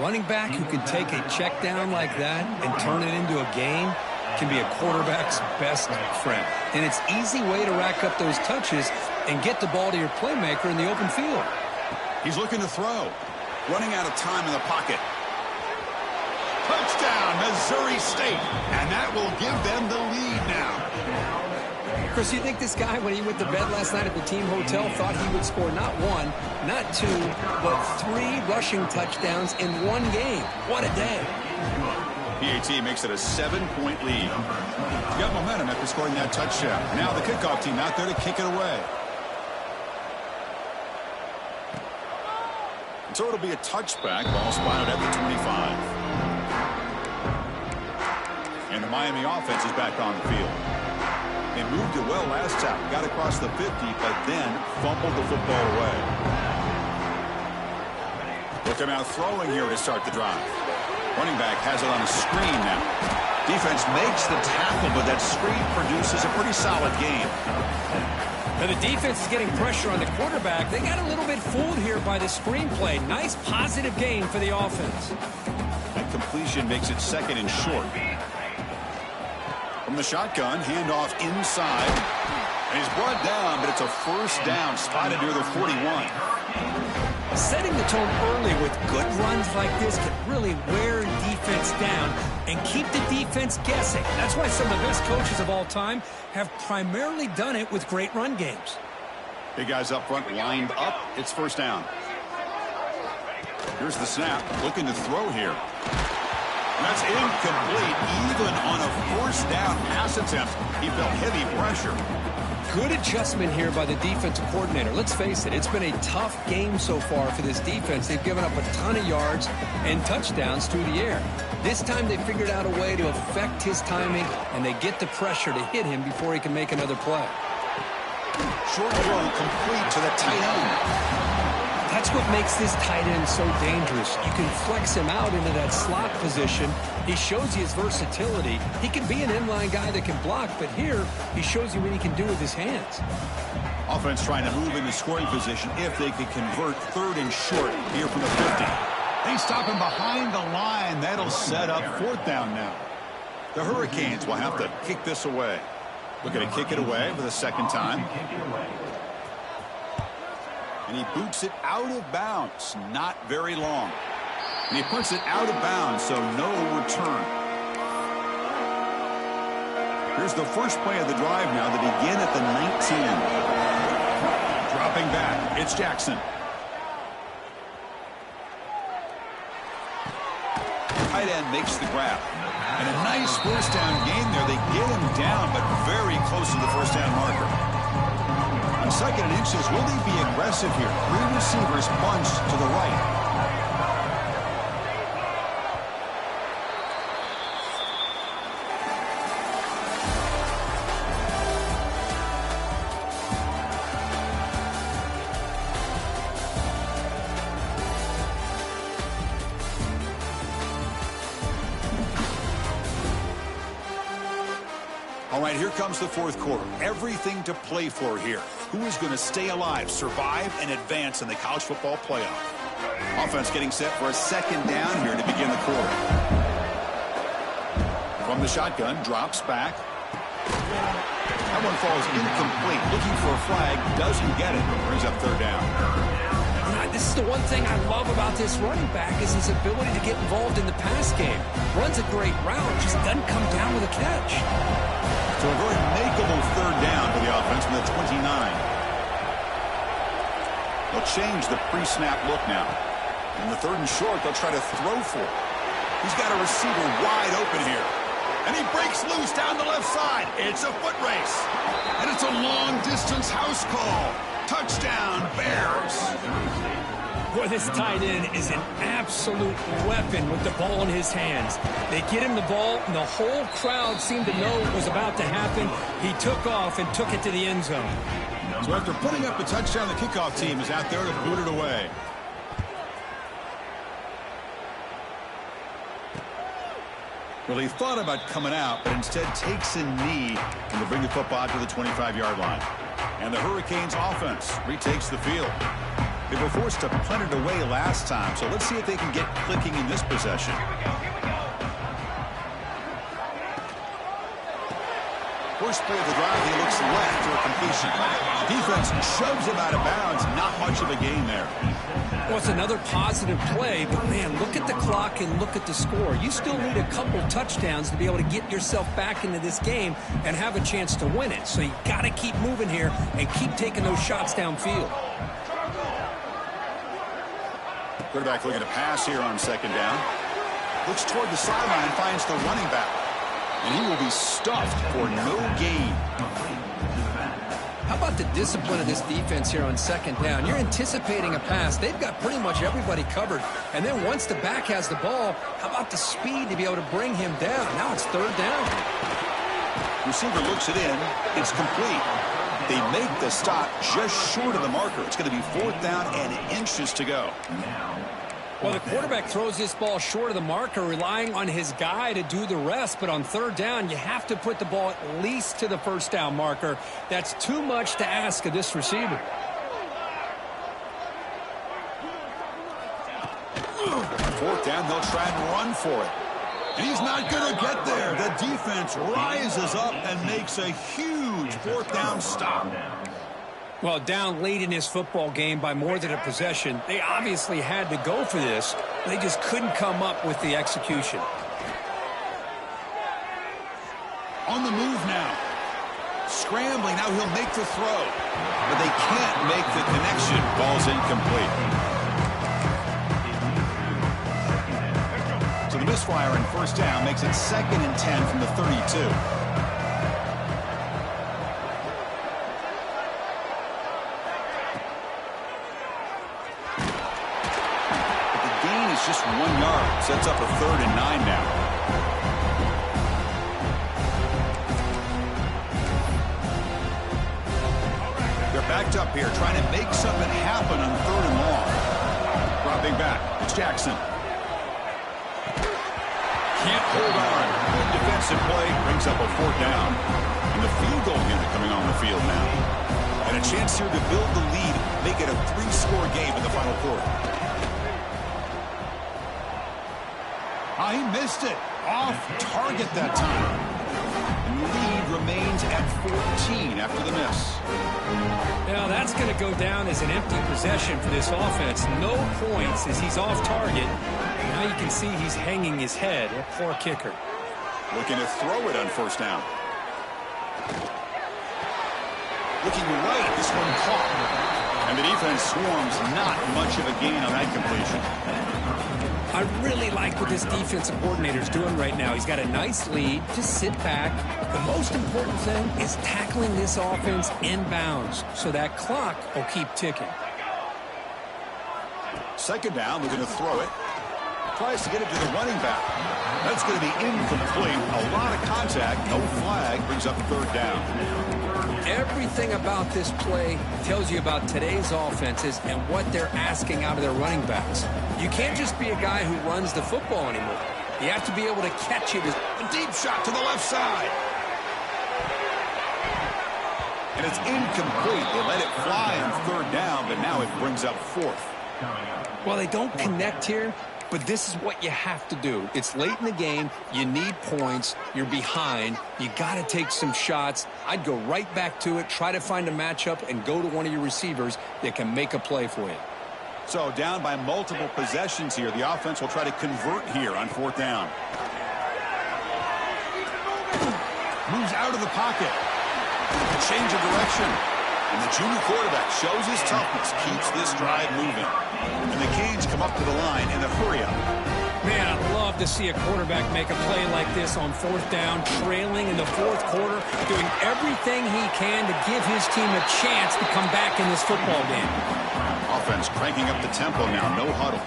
running back who can take a check down like that and turn it into a gain can be a quarterback's best friend. And it's an easy way to rack up those touches and get the ball to your playmaker in the open field. He's looking to throw. Running out of time in the pocket. Touchdown, Missouri State. And that will give them the lead now. Chris, you think this guy, when he went to bed last night at the team hotel, thought he would score not one, not two, but 3 rushing touchdowns in one game? What a day. PAT makes it a 7-point lead. Got momentum after scoring that touchdown. Now the kickoff team out there to kick it away. So it'll be a touchback. Ball spotted at the 25. And the Miami offense is back on the field. They moved it well last time. Got across the 50, but then fumbled the football away. Look him out throwing here to start the drive. Running back has it on a screen now. Defense makes the tackle, but that screen produces a pretty solid game. Now the defense is getting pressure on the quarterback. They got a little bit fooled here by the screenplay. Nice positive gain for the offense. That completion makes it 2nd and short. From the shotgun, handoff inside. And he's brought down, but it's a 1st down, spotted near the 41. Setting the tone early with good runs like this can really wear defense down and keep the defense guessing. That's why some of the best coaches of all time have primarily done it with great run games. Big guys up front lined up. It's 1st down. Here's the snap. Looking to throw here. And that's incomplete. Even on a 1st down pass attempt, he felt heavy pressure. Good adjustment here by the defensive coordinator. Let's face it, it's been a tough game so far for this defense. They've given up a ton of yards and touchdowns through the air. This time they figured out a way to affect his timing, and they get the pressure to hit him before he can make another play. Short throw complete to the tight end. That's what makes this tight end so dangerous. You can flex him out into that slot position. He shows you his versatility. He can be an inline guy that can block, but here he shows you what he can do with his hands. Offense trying to move into scoring position if they could convert 3rd and short here from the 50. They stop him behind the line. That'll set up 4th down now. The Hurricanes will have to kick this away. Looking to kick it away for the 2nd time. And he boots it out of bounds. Not very long. And he puts it out of bounds, so no return. Here's the first play of the drive now. They begin at the 19. Dropping back. It's Jackson. Tight end makes the grab. And a nice 1st down gain there. They get him down, but very close to the 1st down marker. On 2nd and inches, will they be aggressive here? 3 receivers bunched to the right. All right, here comes the 4th quarter. Everything to play for here. Who is going to stay alive, survive, and advance in the college football playoff? Offense getting set for a 2nd down here to begin the quarter. From the shotgun, drops back. That one falls incomplete. Looking for a flag, doesn't get it. Brings up 3rd down. This is the one thing I love about this running back is his ability to get involved in the pass game. Runs a great route, just doesn't come down with a catch. So a very makeable 3rd down for the offense from the 29. They'll change the pre-snap look now. In the 3rd and short, they'll try to throw for it. He's got a receiver wide open here. And he breaks loose down the left side. It's a foot race. And it's a long-distance house call. Touchdown, Bears. Boy, this tight end is an absolute weapon with the ball in his hands. They get him the ball, and the whole crowd seemed to know what was about to happen. He took off and took it to the end zone. So after putting up the touchdown, the kickoff team is out there to boot it away. Well, he thought about coming out, but instead takes a knee and to bring the football to the 25-yard line. And the Hurricanes offense retakes the field. They were forced to punt it away last time, so let's see if they can get clicking in this possession. First play of the drive, he looks left for a completion. Defense shoves him out of bounds. Not much of a gain there. Well, it's another positive play, but, man, look at the clock and look at the score. You still need a couple touchdowns to be able to get yourself back into this game and have a chance to win it. So you got to keep moving here and keep taking those shots downfield. Quarterback looking to pass here on second down. Looks toward the sideline, finds the running back. And he will be stuffed for no gain. How about the discipline of this defense here on second down? You're anticipating a pass. They've got pretty much everybody covered. And then once the back has the ball, how about the speed to be able to bring him down? Now it's third down. Receiver looks it in. It's complete. They make the stop just short of the marker. It's going to be fourth down and inches to go. Well, the quarterback throws this ball short of the marker, relying on his guy to do the rest. But on third down, you have to put the ball at least to the first down marker. That's too much to ask of this receiver. Fourth down, they'll try and run for it. And he's not going to get there. The defense rises up and makes a huge fourth down stop. Well, down late in this football game by more than a possession, they obviously had to go for this. They just couldn't come up with the execution. On the move now. Scrambling, now he'll make the throw. But they can't make the connection. Ball's incomplete. So the misfire in first down makes it 2nd and 10 from the 32. Just 1 yard. Sets up a 3rd and 9 now. They're backed up here, trying to make something happen on 3rd and long. Dropping back. It's Jackson. Can't hold on. Good defensive play. Brings up a 4th down. And the field goal unit coming on the field now. And a chance here to build the lead. Make it a 3-score game in the final quarter. He missed it. Off target that time. And the lead remains at 14 after the miss. Now that's going to go down as an empty possession for this offense. No points as he's off target. Now you can see he's hanging his head. A poor kicker. Looking to throw it on first down. Looking right. This one caught. And the defense swarms. Not much of a gain on that completion. I really like what this defensive coordinator is doing right now. He's got a nice lead. Just sit back. The most important thing is tackling this offense inbounds so that clock will keep ticking. Second down, they're going to throw it. Tries to get it to the running back. That's going to be incomplete. A lot of contact. No flag. Brings up third down. Everything about this play tells you about today's offenses and what they're asking out of their running backs. You can't just be a guy who runs the football anymore. You have to be able to catch it. A deep shot to the left side. And it's incomplete. They let it fly on third down, but now it brings up 4th. Well, they don't connect here, but this is what you have to do. It's late in the game. You need points. You're behind. You got to take some shots. I'd go right back to it, try to find a matchup, and go to one of your receivers that can make a play for you. So down by multiple possessions here. The offense will try to convert here on 4th down. Moves out of the pocket. Change of direction. And the junior quarterback shows his toughness, keeps this drive moving. And the Canes come up to the line in a hurry-up. Man, I'd love to see a quarterback make a play like this on 4th down, trailing in the 4th quarter, doing everything he can to give his team a chance to come back in this football game. Offense cranking up the tempo now, no huddle.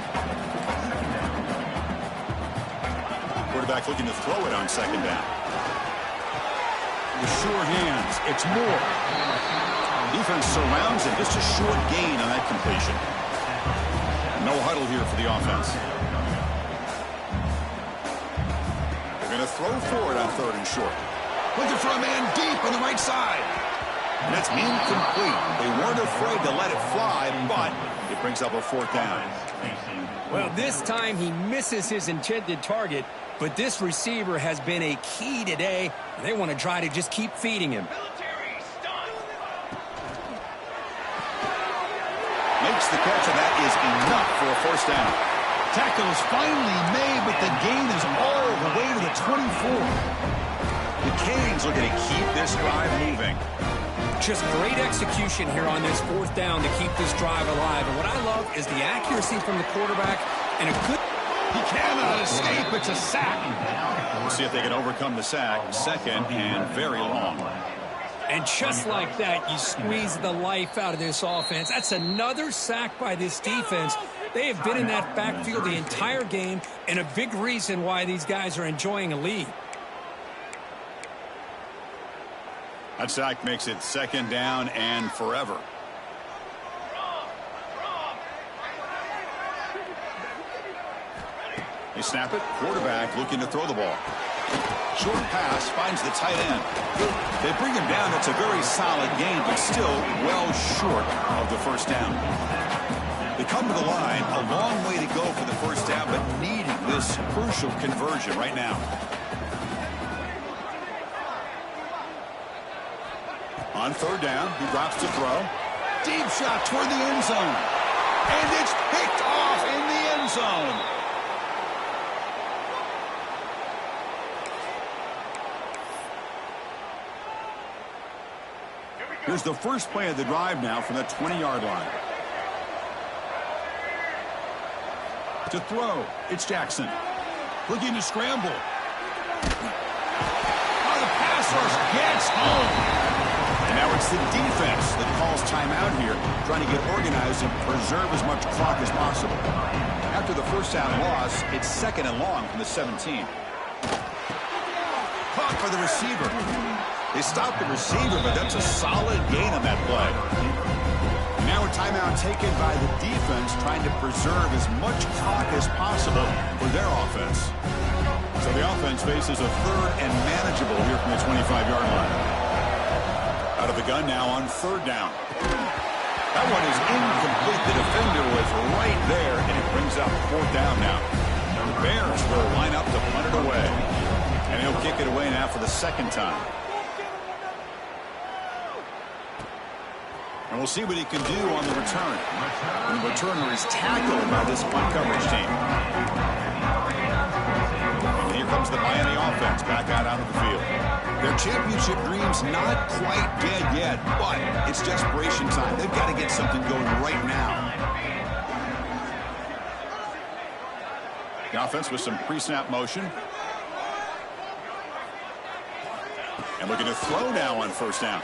Quarterback looking to throw it on second down. With sure hands, it's Moore. Defense surrounds him, just a short gain on that completion. No huddle here for the offense. They're going to throw for it on 3rd and short. Looking for a man deep on the right side. And it's incomplete. They weren't afraid to let it fly, but it brings up a 4th down. Well, this time he misses his intended target, but this receiver has been a key today. They want to try to just keep feeding him. Makes the catch, and that is enough for a 1st down. Tackle is finally made, but the gain is all the way to the 24. The Canes looking to keep this drive moving. Just great execution here on this 4th down to keep this drive alive. And what I love is the accuracy from the quarterback and a good... He cannot escape. It's a sack. We'll see if they can overcome the sack. 2nd and very long. And just like that, you squeeze the life out of this offense. That's another sack by this defense. They have been in that backfield the entire game, and a big reason why these guys are enjoying a lead. That sack makes it 2nd down and forever. They snap it. Quarterback looking to throw the ball. Short pass finds the tight end. They bring him down. That's a very solid gain, but still well short of the 1st down. They come to the line. A long way to go for the 1st down, but needing this crucial conversion right now. On 3rd down, he drops to throw. Deep shot toward the end zone. And it's picked off in the end zone. Here's the first play of the drive now from the 20-yard line. To throw, it's Jackson. Looking to scramble. Oh, the pass rush gets home. And now it's the defense that calls timeout here, trying to get organized and preserve as much clock as possible. After the 1st down loss, it's 2nd and long from the 17. Caught for the receiver. They stopped the receiver, but that's a solid gain on that play. Now a timeout taken by the defense, trying to preserve as much clock as possible for their offense. So the offense faces a 3rd and manageable here from the 25-yard line. Out of the gun now on 3rd down. That one is incomplete. The defender was right there, and it brings up 4th down now. The Bears will line up to punt it away. And he'll kick it away now for the 2nd time. And we'll see what he can do on the return. And the returner is tackled by this punt coverage team. And here comes the Miami offense back out onto the field. Their championship dream's not quite dead yet, but it's desperation time. They've got to get something going right now. The offense with some pre-snap motion. And looking to throw now on 1st down.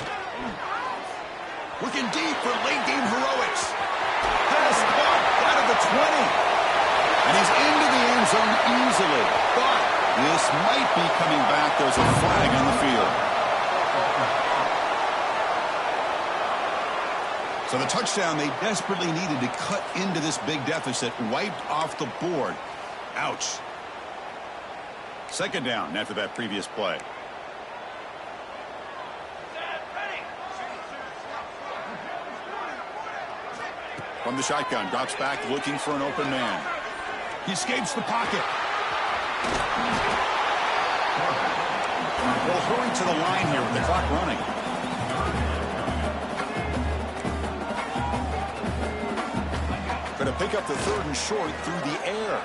Looking deep for late game heroics. Pass caught out of the 20. And he's into the end zone easily. But this might be coming back. There's a flag on the field. So the touchdown they desperately needed to cut into this big deficit wiped off the board. Ouch. 2nd down after that previous play. From the shotgun, drops back looking for an open man. He escapes the pocket. They'll hurry to the line here with the clock running. Going to pick up the 3rd and short through the air.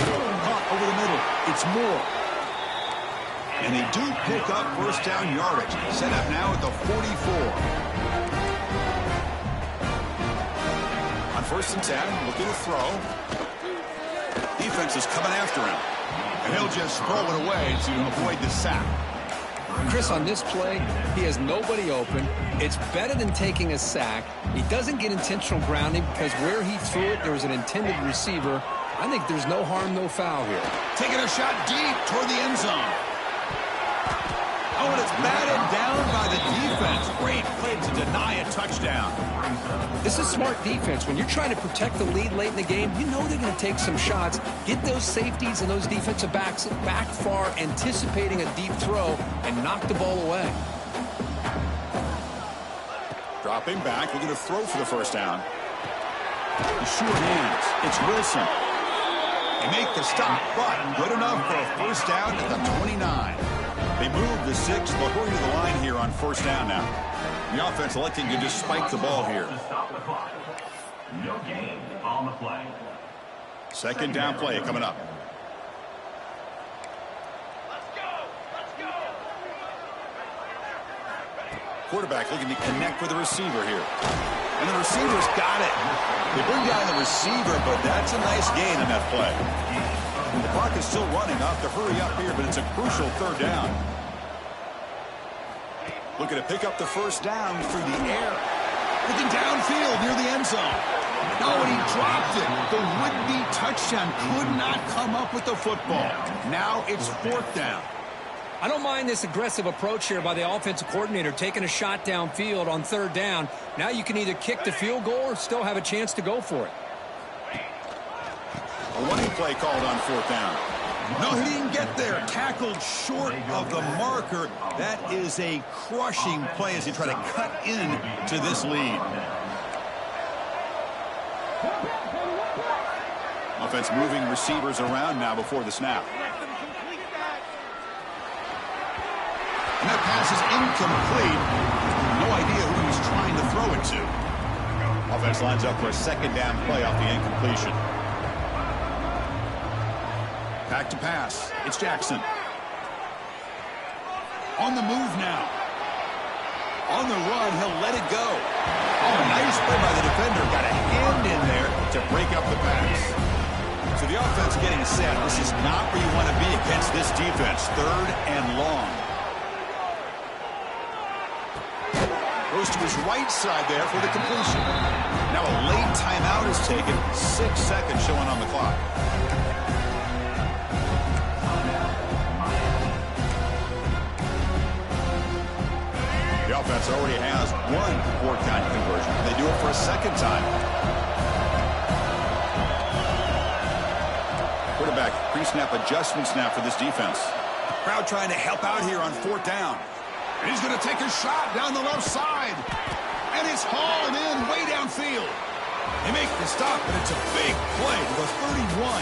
Caught over the middle. It's Moore. And they do pick up 1st down yardage. Set up now at the 44. 1st and 10, looking to throw. Defense is coming after him. And he'll just throw it away to avoid the sack. Chris, on this play, he has nobody open. It's better than taking a sack. He doesn't get intentional grounding because where he threw it, there was an intended receiver. I think there's no harm, no foul here. Taking a shot deep toward the end zone. Oh, and it's batted down by the defense. Great play to deny a touchdown. This is smart defense. When you're trying to protect the lead late in the game, you know they're going to take some shots. Get those safeties and those defensive backs back far, anticipating a deep throw, and knock the ball away. Stepping back, looking to throw for the first down. The sure hands. It's Wilson. They make the stop, but good enough for a first down at the 29. They move the 6. They'll hurry to the line here on first down now. The offense electing to just spike the ball here. Stop the clock. No gain on the play. Second down play coming up. Quarterback looking to connect with the receiver here. And the receiver's got it. They bring down the receiver, but that's a nice gain on that play. The clock is still running. Off to hurry up here, but it's a crucial third down. Looking to pick up the first down through the air. Looking downfield near the end zone. No, and he dropped it. The would-be touchdown could not come up with the football. Now it's fourth down. I don't mind this aggressive approach here by the offensive coordinator, taking a shot downfield on third down. Now you can either kick the field goal or still have a chance to go for it. A running play called on fourth down. No, he didn't get there. Tackled short of the marker. That is a crushing play as he tried to cut in to this lead. Offense moving receivers around now before the snap. And that pass is incomplete. No idea who he's trying to throw it to. Offense lines up for a second down play off the incompletion. Back to pass. It's Jackson. On the move now. On the run, he'll let it go. Oh, nice play by the defender. Got a hand in there to break up the pass. So the offense getting set. This is not where you want to be against this defense. Third and long. Goes to his right side there for the completion. Now a late timeout is taken. 6 seconds showing on the clock. The offense already has one four-count conversion. They do it for a second time. Quarterback pre-snap adjustment snap for this defense. Crowd trying to help out here on fourth down. And he's going to take a shot down the left side. And it's hauled in way downfield. They make the stop, but it's a big play to the 31.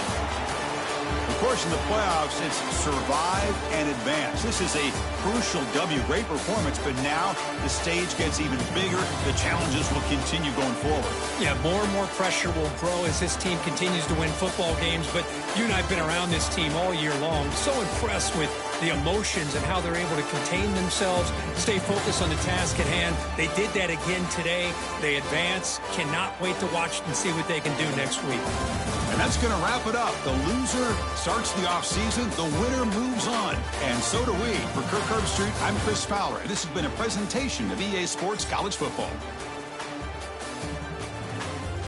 Of course, in the playoffs, it's survive and advance. This is a crucial W. Great performance, but now the stage gets even bigger. The challenges will continue going forward. Yeah, more and more pressure will grow as this team continues to win football games, but you and I have been around this team all year long. So impressed with the emotions and how they're able to contain themselves, stay focused on the task at hand. They did that again today. They advance. Cannot wait to watch and see what they can do next week. And that's going to wrap it up. The loser starts the offseason. The winner moves on. And so do we. For Kirk Herbstreit, I'm Chris Fowler. And this has been a presentation of EA Sports College Football.